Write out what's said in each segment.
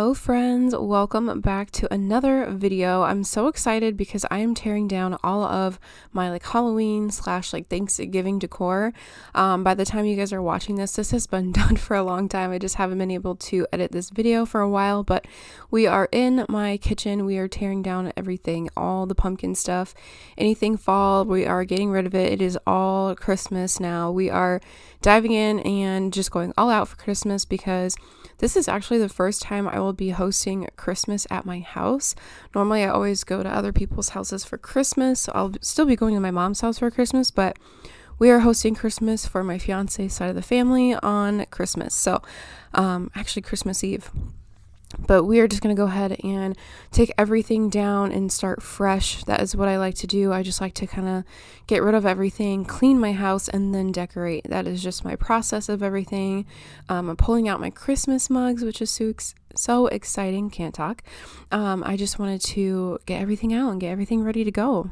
Hello friends, welcome back to another video. I'm so excited because I am tearing down all of my Halloween / Thanksgiving decor. By the time you guys are watching this has been done for a long time. I just haven't been able to edit this video for a while, but we are in my kitchen. We are tearing down everything, all the pumpkin stuff, anything fall, we are getting rid of it. It is all Christmas now. We are diving in and just going all out for Christmas because this is actually the first time I will be hosting Christmas at my house. Normally I always go to other people's houses for Christmas, so I'll still be going to my mom's house for Christmas, but we are hosting Christmas for my fiance's side of the family on Christmas. So actually Christmas Eve. But we are just going to go ahead and take everything down and start fresh. That is what I like to do. I just like to kind of get rid of everything, clean my house, and then decorate. That is just my process of everything. I'm pulling out my Christmas mugs, which is so exciting. Can't talk. I just wanted to get everything out and get everything ready to go.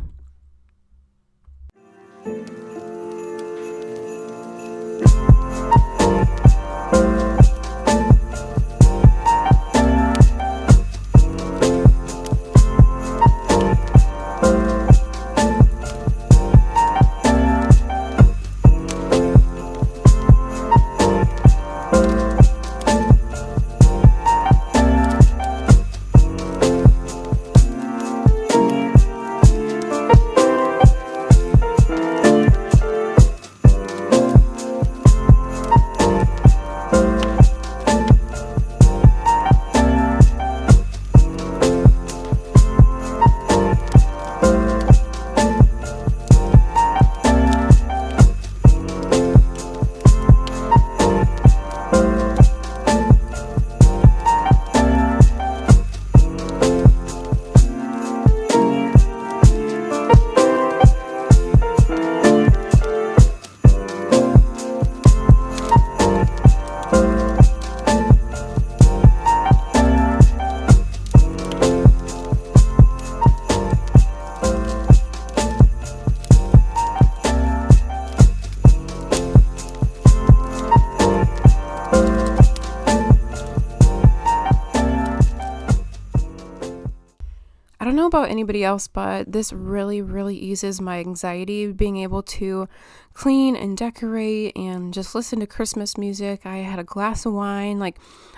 I don't know about anybody else, but this really eases my anxiety, being able to clean and decorate and just listen to Christmas music. I had a glass of wine.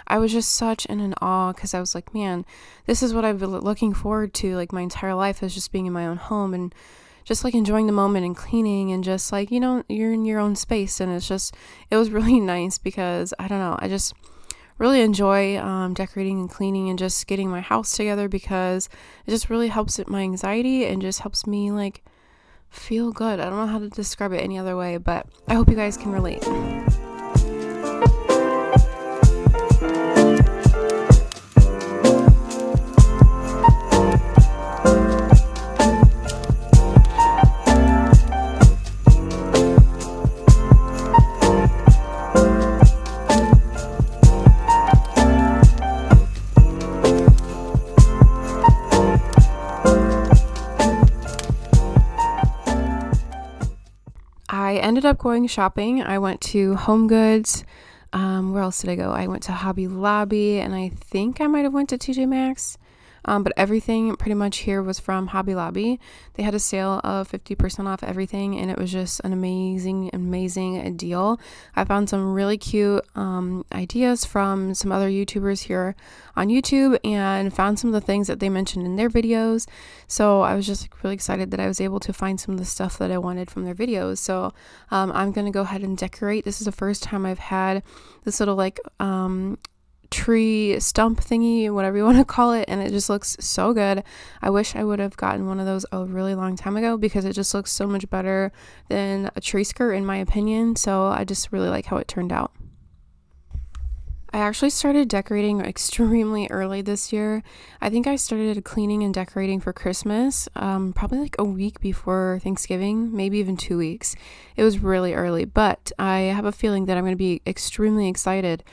I was just such in an awe because I was like, man, this is what I've been looking forward to my entire life, is just being in my own home and just enjoying the moment and cleaning and just you're in your own space. And it was really nice because I don't know, I just really enjoy decorating and cleaning and just getting my house together because it just really helps with my anxiety and just helps me feel good. I don't know how to describe it any other way, but I hope you guys can relate. I ended up going shopping. I went to HomeGoods. Where else did I go? I went to Hobby Lobby, and I think I might have went to TJ Maxx. But everything pretty much here was from Hobby Lobby. They had a sale of 50% off everything, and it was just an amazing deal. I found some really cute ideas from some other YouTubers here on YouTube and found some of the things that they mentioned in their videos. So I was just really excited that I was able to find some of the stuff that I wanted from their videos. So I'm going to go ahead and decorate. This is the first time I've had this little tree stump thingy, whatever you want to call it, and it just looks so good. I wish I would have gotten one of those a really long time ago because it just looks so much better than a tree skirt in my opinion. So I just really like how it turned out. I actually started decorating extremely early this year. I think I started cleaning and decorating for Christmas probably a week before Thanksgiving, maybe even 2 weeks. It was really early, but I have a feeling that I'm going to be extremely excited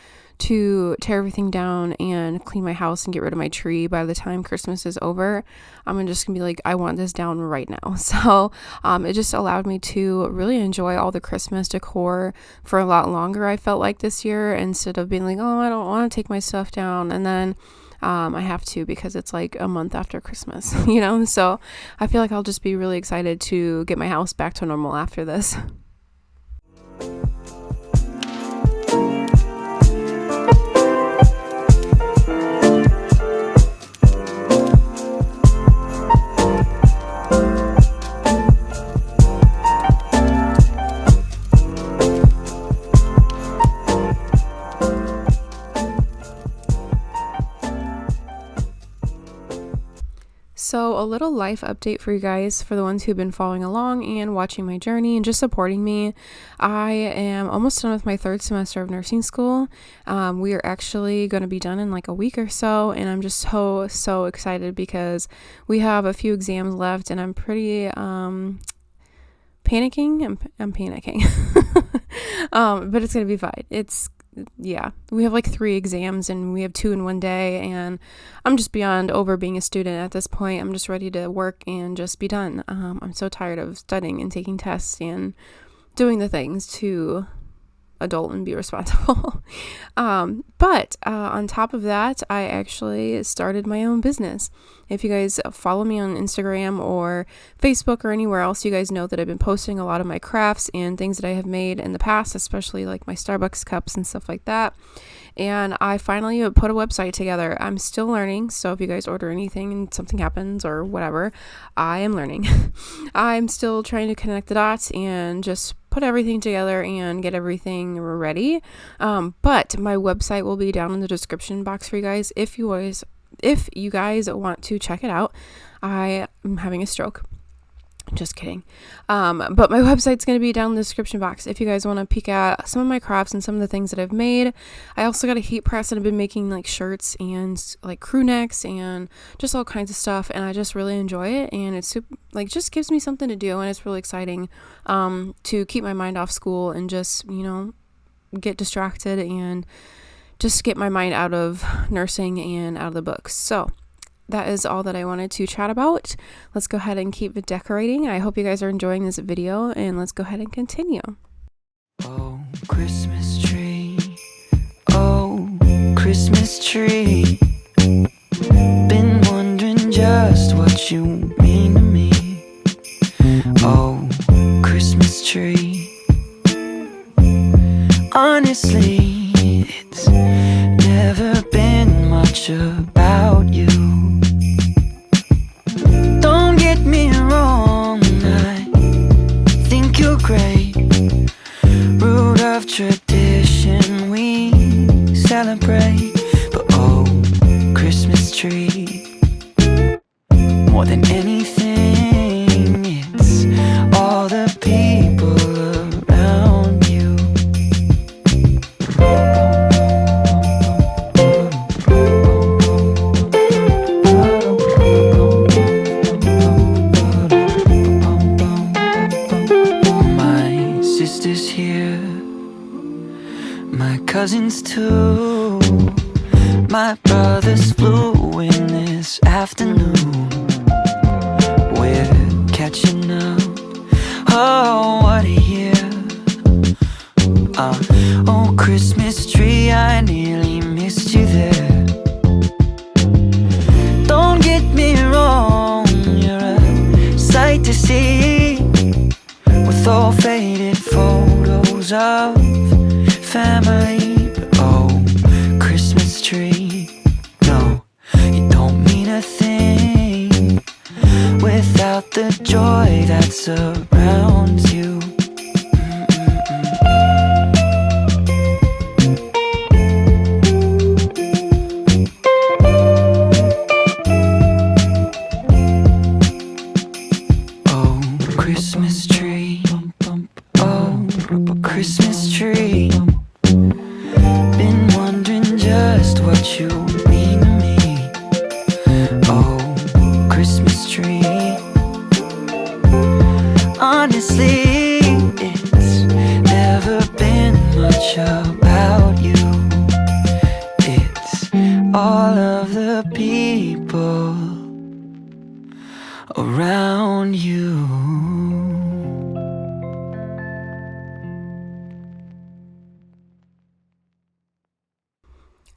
to tear everything down and clean my house and get rid of my tree by the time Christmas is over. I'm just gonna be like, I want this down right now. So it just allowed me to really enjoy all the Christmas decor for a lot longer, I felt like, this year, instead of being like, oh, I don't want to take my stuff down. And then I have to, because it's like a month after Christmas, so I feel like I'll just be really excited to get my house back to normal after this. So a little life update for you guys, for the ones who've been following along and watching my journey and just supporting me. I am almost done with my 3rd semester of nursing school. We are actually going to be done in like a week or so, and I'm just so excited because we have a few exams left, and I'm pretty panicking. I'm panicking. But it's going to be fine. We have like 3 exams and we have 2 in one day, and I'm just beyond over being a student at this point. I'm just ready to work and just be done. I'm so tired of studying and taking tests and doing the things to adult and be responsible. But on top of that, I actually started my own business. If you guys follow me on Instagram or Facebook or anywhere else, you guys know that I've been posting a lot of my crafts and things that I have made in the past, especially like my Starbucks cups and stuff like that. And I finally put a website together. I'm still learning, so if you guys order anything and something happens or whatever, I am learning. I'm still trying to connect the dots and just put everything together and get everything ready. But my website will be down in the description box for you guys if you guys want to check it out. I am having a stroke. Just kidding. But my website's going to be down in the description box if you guys want to peek at some of my crafts and some of the things that I've made. I also got a heat press and I've been making like shirts and like crew necks and just all kinds of stuff, and I just really enjoy it, and it's super, like, just gives me something to do, and it's really exciting to keep my mind off school and just, get distracted and just get my mind out of nursing and out of the books. So that is all that I wanted to chat about. Let's go ahead and keep decorating. I hope you guys are enjoying this video, and let's go ahead and continue. Oh, Christmas tree. Oh, Christmas tree. Been wondering just what you mean to me. Oh, Christmas tree. Honestly, it's never been much about you. Don't get me wrong, I think you're great. Root of tradition we celebrate. But oh, Christmas tree, more than anything, it's all the people around you. My sister's here, my cousins too. My brothers flew in this afternoon. We're catching up. Oh, what a year. Oh, Christmas tree, I nearly missed you there. Don't get me wrong, you're a sight to see, with all faded photos of family. But oh, Christmas tree, no, you don't mean a thing without the joy that surrounds you. Oh, Christmas tree. Oh, Christmas tree. Been wondering just what you mean to me. Oh, Christmas tree. Honestly, it's never been much about you. It's all of the people around you.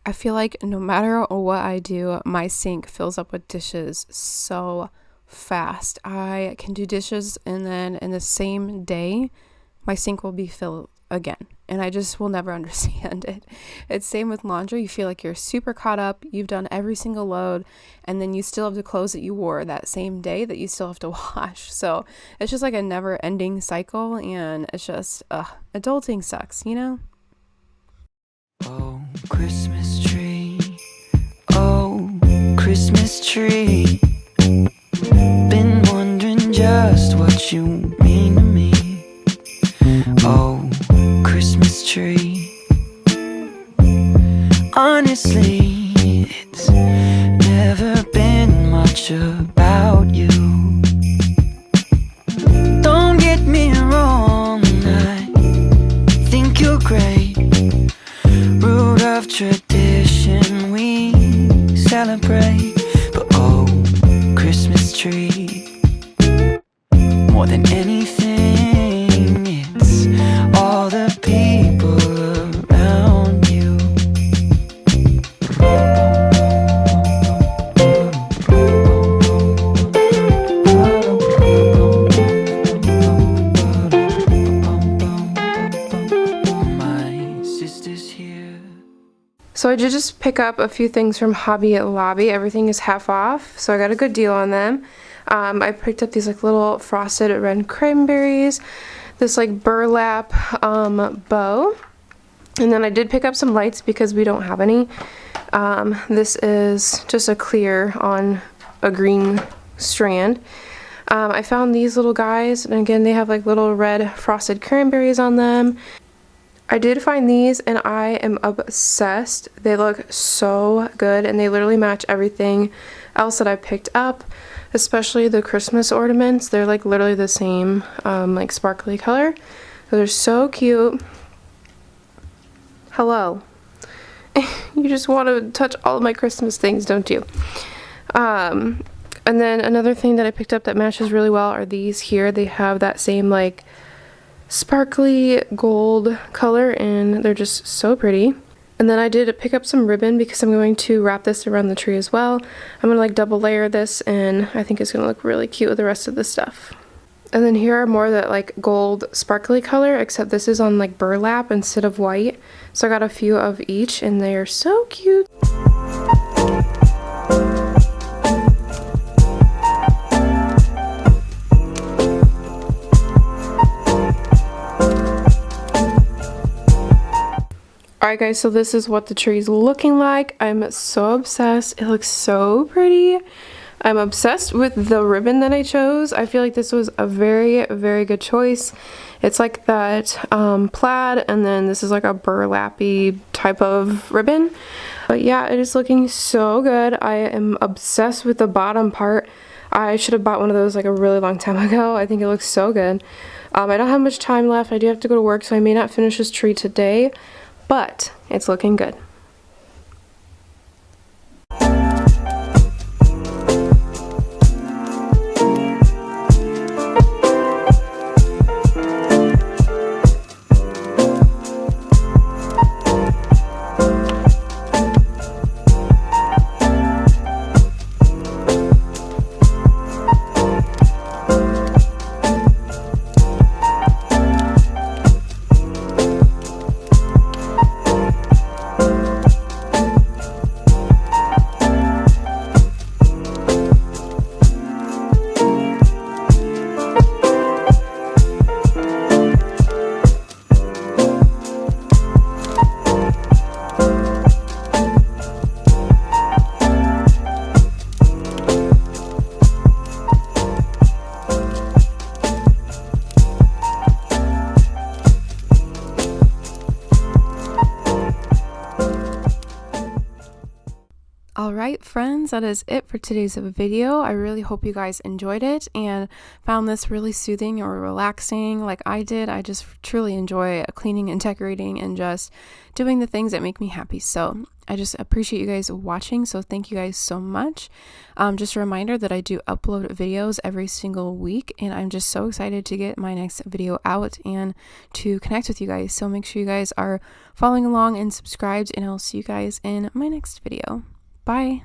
I feel like no matter what I do, my sink fills up with dishes so fast. I can do dishes and then in the same day, my sink will be filled again. And I just will never understand it. It's same with laundry. You feel like you're super caught up. You've done every single load, and then you still have the clothes that you wore that same day that you still have to wash. So it's just like a never ending cycle, and it's just, adulting sucks, you know? Oh, Christmas tree. Oh, Christmas tree. Been wondering just what you mean to me. Oh, Christmas tree. Honestly, it's never been much about you. Don't get me wrong, I think you're great. Root of tradition we celebrate. But oh, Christmas tree, more than anything, it's all the people around you. My sister's here. So I did just pick up a few things from Hobby Lobby. Everything is half off, so I got a good deal on them. I picked up these like little frosted red cranberries, this like burlap bow, and then I did pick up some lights because we don't have any. This is just a clear on a green strand. I found these little guys, and again they have like little red frosted cranberries on them. I did find these and I am obsessed. They look so good and they literally match everything else that I picked up, especially the Christmas ornaments. They're like literally the same like sparkly color. So they're so cute. Hello. You just want to touch all of my Christmas things, don't you? And then another thing that I picked up that matches really well are these here. They have that same like sparkly gold color and they're just so pretty. And then I did pick up some ribbon because I'm going to wrap this around the tree as well. I'm gonna like double layer this and I think it's gonna look really cute with the rest of the stuff. And then here are more that like gold sparkly color, except this is on like burlap instead of white. So I got a few of each and they are so cute. Alright guys, so this is what the tree is looking like. I'm so obsessed. It looks so pretty. I'm obsessed with the ribbon that I chose. I feel like this was a very, very good choice. It's like that plaid, and then this is like a burlappy type of ribbon. But yeah, it is looking so good. I am obsessed with the bottom part. I should have bought one of those like a really long time ago. I think it looks so good. I don't have much time left. I do have to go to work, so I may not finish this tree today. But it's looking good. Alright friends, that is it for today's video. I really hope you guys enjoyed it and found this really soothing or relaxing like I did. I just truly enjoy cleaning and decorating and just doing the things that make me happy. So I just appreciate you guys watching, so thank you guys so much. Just a reminder that I do upload videos every single week, and I'm just so excited to get my next video out and to connect with you guys. So make sure you guys are following along and subscribed, and I'll see you guys in my next video. Bye!